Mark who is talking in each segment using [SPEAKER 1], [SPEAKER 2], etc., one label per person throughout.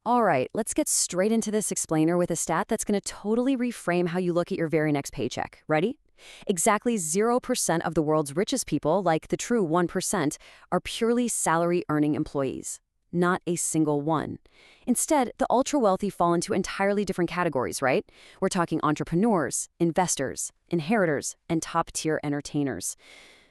[SPEAKER 1] All right, let's get straight into this explainer with a stat that's going to totally reframe how you look at your very next paycheck. Ready? Exactly 0% of the world's richest people, like the true 1%, are purely salary-earning employees. Not a single one. Instead, the ultra-wealthy fall into entirely different categories, right? We're talking entrepreneurs, investors, inheritors, and top-tier entertainers.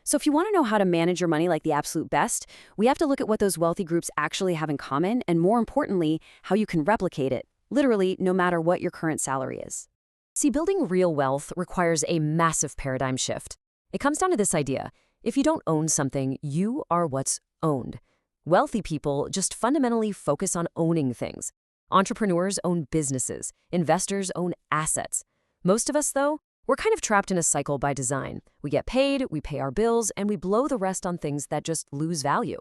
[SPEAKER 1] So if you want to know how to manage your money like the absolute best, we have to look at what those wealthy groups actually have in common, and more importantly, how you can replicate it, literally no matter what your current salary is. See, building real wealth requires a massive paradigm shift. It comes down to this idea: if you don't own something, you are what's owned. Wealthy people just fundamentally focus on owning things. Entrepreneurs own businesses. Investors own assets. Most of us, though, we're kind of trapped in a cycle by design. We get paid, we pay our bills, and we blow the rest on things that just lose value.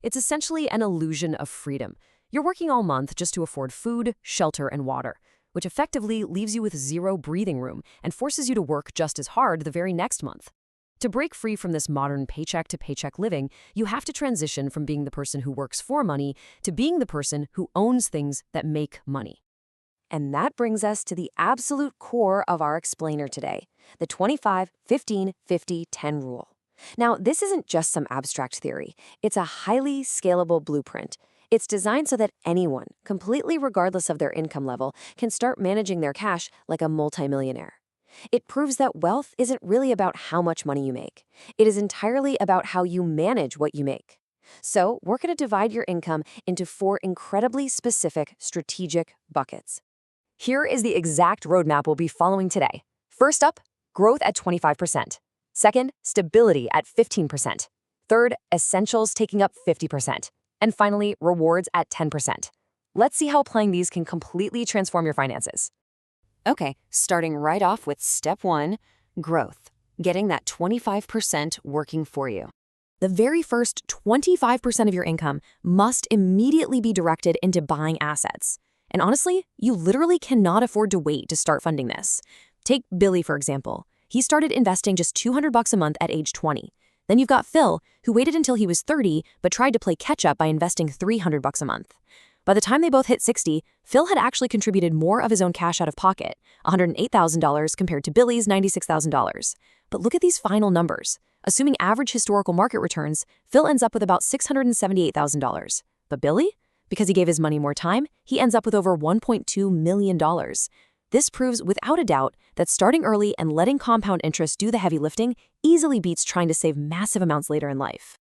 [SPEAKER 1] It's essentially an illusion of freedom. You're working all month just to afford food, shelter, and water, which effectively leaves you with zero breathing room and forces you to work just as hard the very next month. To break free from this modern paycheck-to-paycheck living, you have to transition from being the person who works for money to being the person who owns things that make money. And that brings us to the absolute core of our explainer today, the 25-15-50-10 rule. Now, this isn't just some abstract theory. It's a highly scalable blueprint. It's designed so that anyone, completely regardless of their income level, can start managing their cash like a multimillionaire. It proves that wealth isn't really about how much money you make. It is entirely about how you manage what you make. So, we're going to divide your income into 4 incredibly specific strategic buckets. Here is the exact roadmap we'll be following today. First up, growth at 25%. Second, stability at 15%. Third, essentials taking up 50%. And finally, rewards at 10%. Let's see how applying these can completely transform your finances. Okay, starting right off with step 1, growth. Getting that 25% working for you. The very first 25% of your income must immediately be directed into buying assets. And honestly, you literally cannot afford to wait to start funding this. Take Billy, for example. He started investing just $200 a month at age 20. Then you've got Phil, who waited until he was 30, but tried to play catch-up by investing $300 a month. By the time they both hit 60, Phil had actually contributed more of his own cash out of pocket, $108,000 compared to Billy's $96,000. But look at these final numbers. Assuming average historical market returns, Phil ends up with about $678,000. But Billy? Because he gave his money more time, he ends up with over $1.2 million. This proves without a doubt that starting early and letting compound interest do the heavy lifting easily beats trying to save massive amounts later in life.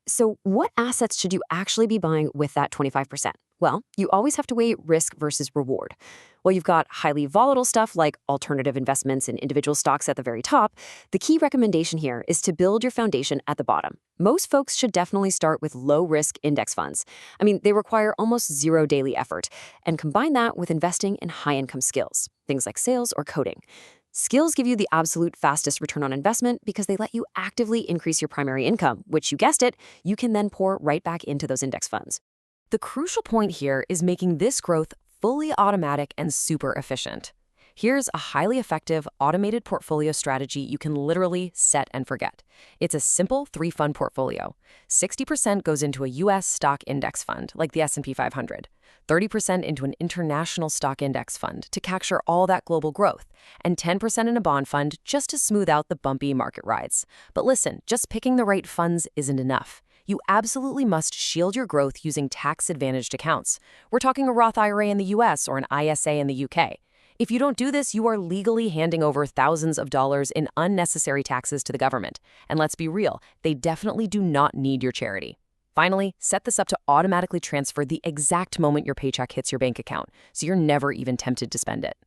[SPEAKER 1] So what assets should you actually be buying with that 25%? Well, you always have to weigh risk versus reward. Well, you've got highly volatile stuff like alternative investments and individual stocks at the very top. The key recommendation here is to build your foundation at the bottom. Most folks should definitely start with low-risk index funds. I mean, they require almost zero daily effort, and combine that with investing in high-income skills, things like sales or coding. Skills give you the absolute fastest return on investment because they let you actively increase your primary income, which, you guessed it, you can then pour right back into those index funds. The crucial point here is making this growth fully automatic and super efficient. Here's a highly effective automated portfolio strategy you can literally set and forget. It's a simple 3-fund portfolio. 60% goes into a U.S. stock index fund, like the S&P 500. 30% into an international stock index fund to capture all that global growth, and 10% in a bond fund just to smooth out the bumpy market rides. But listen, just picking the right funds isn't enough. You absolutely must shield your growth using tax-advantaged accounts. We're talking a Roth IRA in the US or an ISA in the UK. If you don't do this, you are legally handing over thousands of dollars in unnecessary taxes to the government. And let's be real, they definitely do not need your charity. Finally, set this up to automatically transfer the exact moment your paycheck hits your bank account, so you're never even tempted to spend it.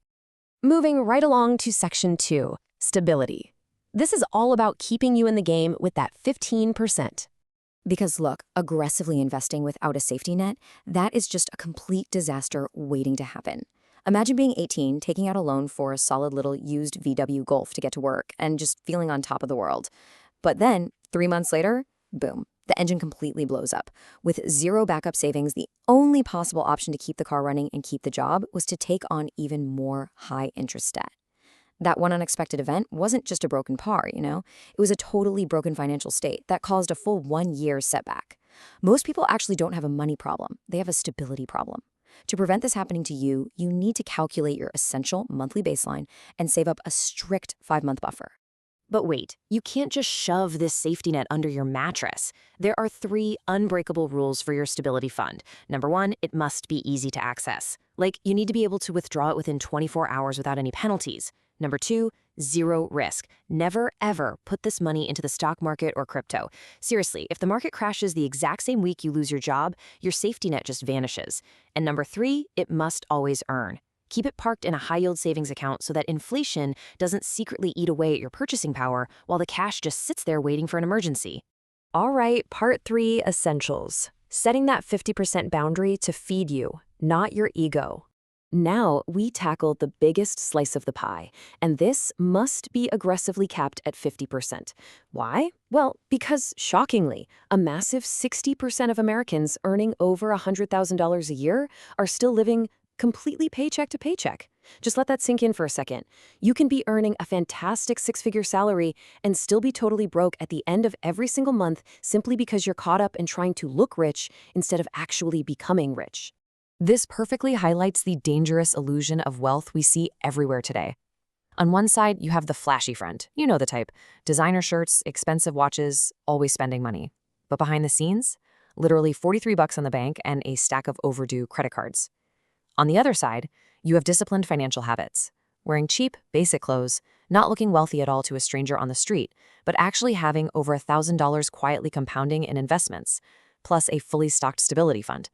[SPEAKER 1] Moving right along to section 2, stability. This is all about keeping you in the game with that 15%. Because look, aggressively investing without a safety net, that is just a complete disaster waiting to happen. Imagine being 18, taking out a loan for a solid little used VW Golf to get to work and just feeling on top of the world. But then, 3 months later, boom, the engine completely blows up. With zero backup savings, the only possible option to keep the car running and keep the job was to take on even more high-interest debt. That one unexpected event wasn't just a broken par, you know? It was a totally broken financial state that caused a full 1 year setback. Most people actually don't have a money problem. They have a stability problem.
[SPEAKER 2] To prevent this happening to you, you need to calculate your essential monthly baseline and save up a strict 5-month buffer.
[SPEAKER 3] But wait, you can't just shove this safety net under your mattress. There are 3 unbreakable rules for your stability fund. Number 1, it must be easy to access. Like, you need to be able to withdraw it within 24 hours without any penalties. Number 2, zero risk. Never, ever put this money into the stock market or crypto. Seriously, if the market crashes the exact same week you lose your job, your safety net just vanishes. And number 3, it must always earn. Keep it parked in a high-yield savings account so that inflation doesn't secretly eat away at your purchasing power while the cash just sits there waiting for an emergency.
[SPEAKER 1] All right, part 3, essentials. Setting that 50% boundary to feed you, not your ego. Now we tackle the biggest slice of the pie, and this must be aggressively capped at 50%. Why? Well, because shockingly, a massive 60% of Americans earning over $100,000 a year are still living completely paycheck to paycheck. Just let that sink in for a second. You can be earning a fantastic 6-figure salary and still be totally broke at the end of every single month simply because you're caught up in trying to look rich instead of actually becoming rich. This perfectly highlights the dangerous illusion of wealth we see everywhere today. On one side, you have the flashy friend. You know the type. Designer shirts, expensive watches, always spending money. But behind the scenes, literally $43 on the bank and a stack of overdue credit cards. On the other side, you have disciplined financial habits, wearing cheap, basic clothes, not looking wealthy at all to a stranger on the street, but actually having over $1,000 quietly compounding in investments, plus a fully stocked stability fund.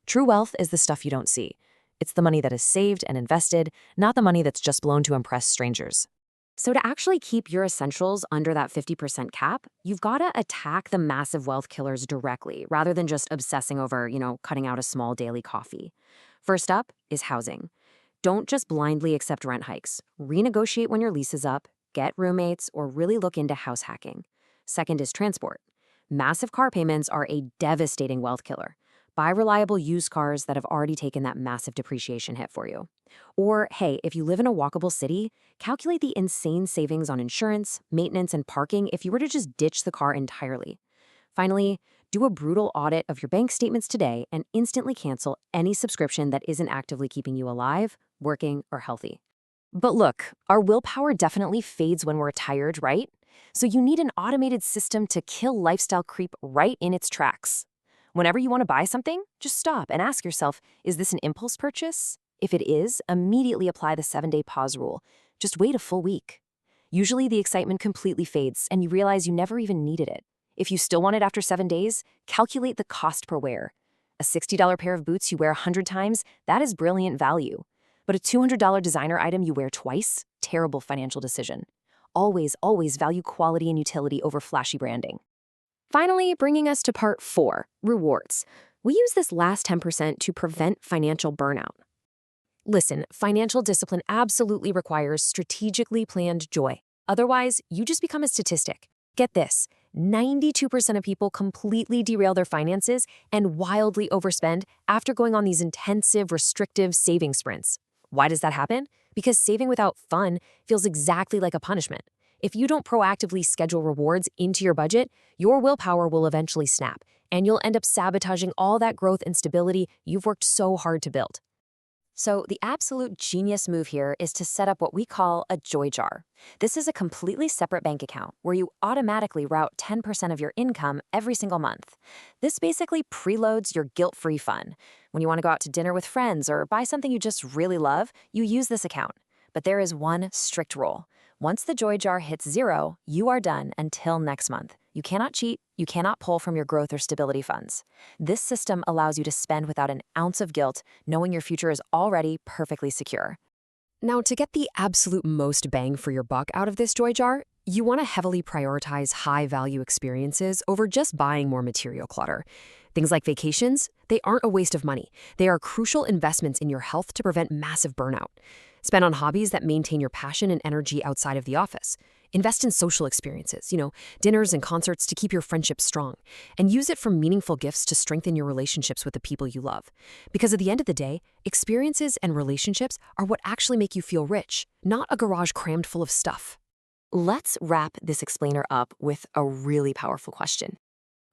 [SPEAKER 1] True wealth is the stuff you don't see. It's the money that is saved and invested, not the money that's just blown to impress strangers. So to actually keep your essentials under that 50% cap, you've got to attack the massive wealth killers directly, rather than just obsessing over, cutting out a small daily coffee. First up is housing. Don't just blindly accept rent hikes. Renegotiate when your lease is up, get roommates, or really look into house hacking. Second is transport. Massive car payments are a devastating wealth killer. Buy reliable used cars that have already taken that massive depreciation hit for you. Or, hey, if you live in a walkable city, calculate the insane savings on insurance, maintenance, and parking if you were to just ditch the car entirely. Finally, do a brutal audit of your bank statements today and instantly cancel any subscription that isn't actively keeping you alive, working, or healthy. But look, our willpower definitely fades when we're tired, right? So you need an automated system to kill lifestyle creep right in its tracks. Whenever you want to buy something, just stop and ask yourself, is this an impulse purchase? If it is, immediately apply the 7-day pause rule. Just wait a full week. Usually the excitement completely fades and you realize you never even needed it. If you still want it after 7 days, calculate the cost per wear. A $60 pair of boots you wear 100 times, that is brilliant value. But a $200 designer item you wear twice, terrible financial decision. Always, always value quality and utility over flashy branding. Finally, bringing us to part 4, rewards. We use this last 10% to prevent financial burnout. Listen, financial discipline absolutely requires strategically planned joy. Otherwise, you just become a statistic. Get this, 92% of people completely derail their finances and wildly overspend after going on these intensive, restrictive saving sprints. Why does that happen? Because saving without fun feels exactly like a punishment. If you don't proactively schedule rewards into your budget, your willpower will eventually snap, and you'll end up sabotaging all that growth and stability you've worked so hard to build. So the absolute genius move here is to set up what we call a joy jar. This is a completely separate bank account where you automatically route 10% of your income every single month. This basically preloads your guilt-free fun. When you want to go out to dinner with friends or buy something you just really love, you use this account. But there is one strict rule. Once the joy jar hits 0, you are done until next month. You cannot cheat, you cannot pull from your growth or stability funds. This system allows you to spend without an ounce of guilt, knowing your future is already perfectly secure. Now, to get the absolute most bang for your buck out of this joy jar, you want to heavily prioritize high-value experiences over just buying more material clutter. Things like vacations, they aren't a waste of money. They are crucial investments in your health to prevent massive burnout. Spend on hobbies that maintain your passion and energy outside of the office. Invest in social experiences, dinners and concerts to keep your friendships strong. And use it for meaningful gifts to strengthen your relationships with the people you love. Because at the end of the day, experiences and relationships are what actually make you feel rich, not a garage crammed full of stuff. Let's wrap this explainer up with a really powerful question.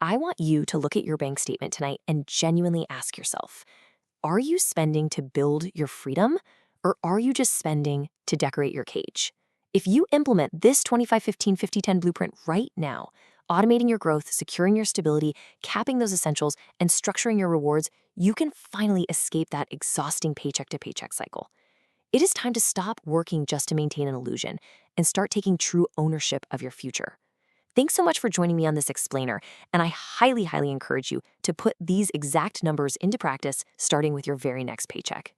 [SPEAKER 1] I want you to look at your bank statement tonight and genuinely ask yourself,
[SPEAKER 3] Are you spending to build your freedom, or are you just spending to decorate your cage? If you implement this 25-15-50-10 blueprint right now, automating your growth, securing your stability, capping those essentials, and structuring your rewards, you can finally escape that exhausting paycheck to paycheck cycle. It is time to stop working just to maintain an illusion and start taking true ownership of your future. Thanks so much for joining me on this explainer, and I highly, highly encourage you to put these exact numbers into practice starting with your very next paycheck.